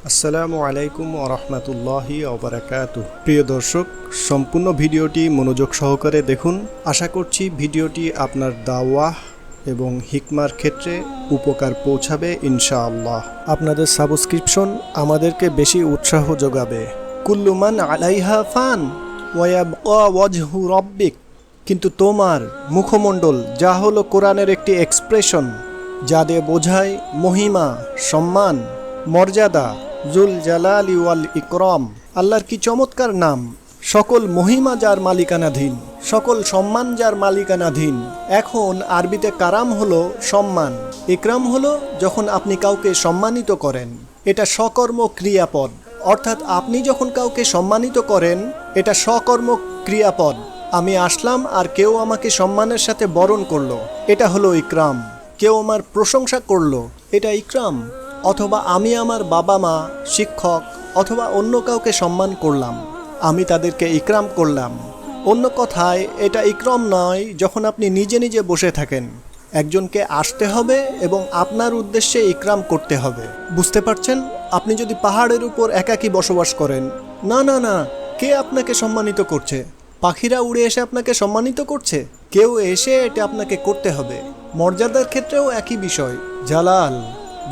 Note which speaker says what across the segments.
Speaker 1: আসসালামু আলাইকুম ওয়া রাহমাতুল্লাহি ওয়া বারাকাতুহু। প্রিয় দর্শক, সম্পূর্ণ ভিডিওটি মনোযোগ সহকারে দেখুন। আশা করছি ভিডিওটি আপনার দাওয়াহ এবং হিকমার ক্ষেত্রে উপকার পৌঁছাবে ইনশাআল্লাহ। আপনাদের সাবস্ক্রিপশন আমাদেরকে বেশি উৎসাহ যোগাবে। কুল্লু মান আলাইহা ফান ওয়া ইয়াবকা ওয়াজহু রাব্বিক। কিন্তু তোমার মুখমণ্ডল যা হলো কোরআনের একটি এক্সপ্রেশন, যা দিয়ে বোঝায় মহিমা, সম্মান, মর্যাদা, জুল জালালি ওয়াল ইকরাম। আল্লাহর কি চমৎকার নাম! সকল মহিমা যার মালিকানাধীন, সকল সম্মান যার মালিকানাধীন। এখন আরবিতে কারাম হলো সম্মান, ইকরাম হলো যখন আপনি কাউকে সম্মানিত করেন। এটা সকর্ম ক্রিয়াপদ, অর্থাৎ আপনি যখন কাউকে সম্মানিত করেন এটা সকর্ম ক্রিয়াপদ। আমি আসলাম আর কেউ আমাকে সম্মানের সাথে বরণ করলো, এটা হলো ইকরাম। কেউ আমার প্রশংসা করলো, এটা ইকরাম। অথবা আমি আমার বাবা মা, শিক্ষক অথবা অন্য কাউকে সম্মান করলাম, আমি তাদেরকে ইকরাম করলাম। অন্য কথায় এটা ইকরাম নয় যখন আপনি নিজে নিজে বসে থাকেন। একজনকে আসতে হবে এবং আপনার উদ্দেশ্যে ইকরাম করতে হবে। বুঝতে পারছেন? আপনি যদি পাহাড়ের উপর একাকী বসবাস করেন, না না না, কে আপনাকে সম্মানিত করছে? পাখিরা উড়ে এসে আপনাকে সম্মানিত করছে? কেউ এসে এটা আপনাকে করতে হবে। মর্যাদার ক্ষেত্রেও একই বিষয়। জালাল,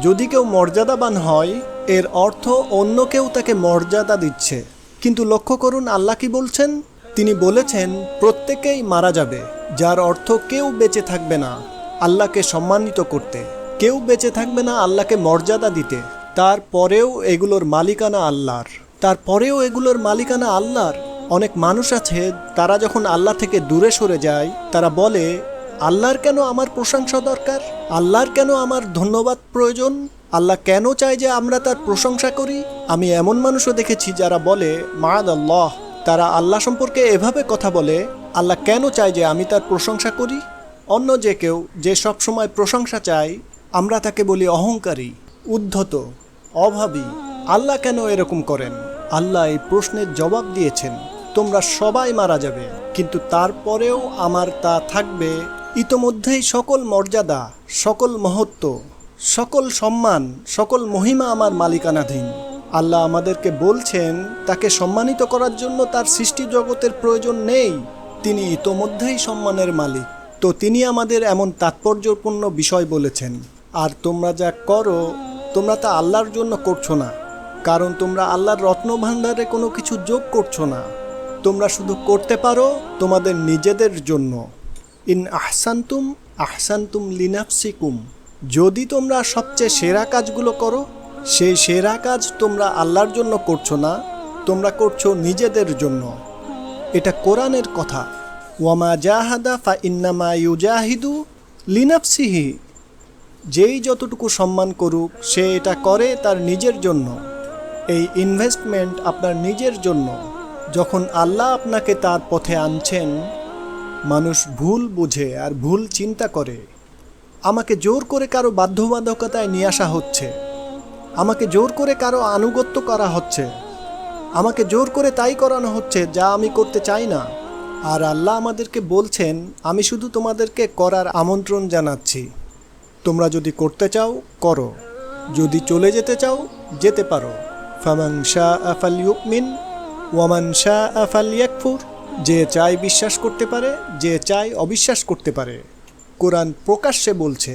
Speaker 1: যদি কেউ মর্যাদাবান হয় এর অর্থ অন্য কেউ তাকে মর্যাদা দিচ্ছে। কিন্তু লক্ষ্য করুন আল্লাহ কি বলছেন। তিনি বলেছেন প্রত্যেকেই মারা যাবে, যার অর্থ কেউ বেঁচে থাকবে না আল্লাহকে সম্মানিত করতে, কেউ বেঁচে থাকবে না আল্লাহকে মর্যাদা দিতে। তারপরেও এগুলোর মালিকানা আল্লাহর। অনেক মানুষ আছে, তারা যখন আল্লাহ থেকে দূরে সরে যায় তারা বলে, আল্লাহর কেন আমার প্রশংসা দরকার? আল্লাহর কেন আমার ধন্যবাদ প্রয়োজন? আল্লাহ কেন চায় যে আমরা তার প্রশংসা করি? আমি এমন মানুষও দেখেছি যারা বলে মাআদাল্লাহ, তারা আল্লাহ সম্পর্কে এভাবে কথা বলে, আল্লাহ কেন চায় যে আমি তার প্রশংসা করি? অন্য যে কেউ যে সব সময় প্রশংসা চায়, আমরা তাকে বলি অহংকারী, উদ্ধত, অভাবী। আল্লাহ কেন এরকম করেন? আল্লাহ এই প্রশ্নের জবাব দিয়েছেন, তোমরা সবাই মারা যাবে, কিন্তু তারপরেও আমার তা থাকবে। ইতোমধ্যেই সকল মর্যাদা, সকল মহত্ব, সকল সম্মান, সকল মহিমা আমার মালিকানাধীন। আল্লাহ আমাদেরকে বলছেন তাকে সম্মানিত করার জন্য তার সৃষ্টি জগতের প্রয়োজন নেই, তিনি ইতোমধ্যেই সম্মানের মালিক। তো তিনি আমাদের এমন তাৎপর্যপূর্ণ বিষয় বলেছেন, আর তোমরা যা করো তোমরা তা আল্লাহর জন্য করছো না, কারণ তোমরা আল্লাহর রত্নভাণ্ডারে কোনো কিছু যোগ করছো না। তোমরা শুধু করতে পারো তোমাদের নিজেদের জন্য। ইন আহসানতুম আহসানতুম লিনাফসিকুম। যদি তোমরা সবচেয়ে সেরা কাজগুলো করো, সেই সেরা কাজ তোমরা আল্লাহর জন্য করছো না, তোমরা করছো নিজেদের জন্য। এটা কোরআনের কথা। ওয়ামা জাহাদা ফা ইন্নামা ইউজাহিদু লিনাফসিহি। যেই যতটুকু সম্মান করুক সে এটা করে তার নিজের জন্য। এই ইনভেস্টমেন্ট আপনার নিজের জন্য। যখন আল্লাহ আপনাকে তার পথে আনছেন, মানুষ ভুল বুঝে আর ভুল চিন্তা করে। আমাকে জোর করে কারো বাধ্যবাধকতায় নিয়ে আসা হচ্ছে, আমাকে জোর করে কারো আনুগত্য করা হচ্ছে, আমাকে জোর করে তাই করানো হচ্ছে যা আমি করতে চাই না। আর আল্লাহ আমাদেরকে বলছেন, আমি শুধু তোমাদেরকে করার আমন্ত্রণ জানাচ্ছি। তোমরা যদি করতে চাও করো, যদি চলে যেতে চাও যেতে পারো। ফামান শাআ ফালইউমিন ওয়ামান শাআ ফালইয়াকফুর। যে চায় বিশ্বাস করতে পারে, যে চায় অবিশ্বাস করতে পারে। কোরআন প্রকাশ্যে বলছে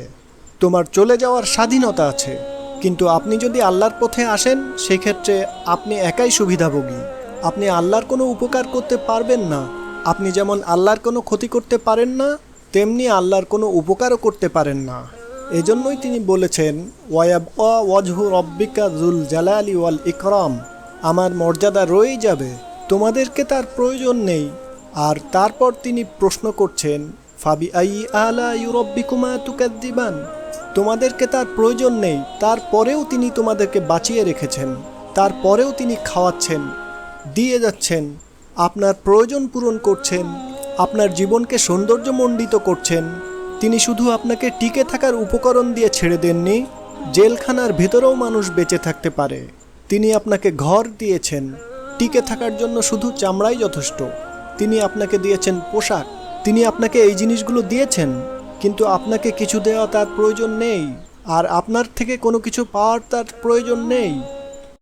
Speaker 1: তোমার চলে যাওয়ার স্বাধীনতা আছে, কিন্তু আপনি যদি আল্লাহর পথে আসেন সেক্ষেত্রে আপনি একাই সুবিধাভোগী। আপনি আল্লাহর কোনো উপকার করতে পারবেন না। আপনি যেমন আল্লাহর কোনো ক্ষতি করতে পারেন না, তেমনি আল্লাহর কোনো উপকারও করতে পারেন না। এজন্যই তিনি বলেছেন ওয়ায়াবকা ওয়াজহু রাব্বিকা যুল জালালি ওয়াল ইকরাম। আমার মর্যাদা রয়েই যাবে, তোমাদেরকে তার প্রয়োজন নেই। আর তারপর তিনি প্রশ্ন করছেন, ফাবি আই আলা ইউরাব্বিকুমা তুকাদ্দিবান। তোমাদেরকে তার প্রয়োজন নেই, তারপরেও তিনি তোমাদেরকে বাঁচিয়ে রেখেছেন, তারপরেও তিনি খাওয়াচ্ছেন, দিয়ে যাচ্ছেন, আপনার প্রয়োজন পূরণ করছেন, আপনার জীবনকে সৌন্দর্যমণ্ডিত করছেন। তিনি শুধু আপনাকে টিকে থাকার উপকরণ দিয়ে ছেড়ে দেননি, জেলখানার ভেতরেও মানুষ বেঁচে থাকতে পারে। তিনি আপনাকে ঘর দিয়েছেন, টিকে থাকার জন্য শুধু চামড়াই যথেষ্ট। তিনি আপনাকে দিয়েছেন পোশাক, তিনি আপনাকে এই জিনিসগুলো দিয়েছেন, কিন্তু আপনাকে কিছু দেওয়া তার প্রয়োজন নেই, আর আপনার থেকে কোনো কিছু পাওয়ার তার প্রয়োজন নেই।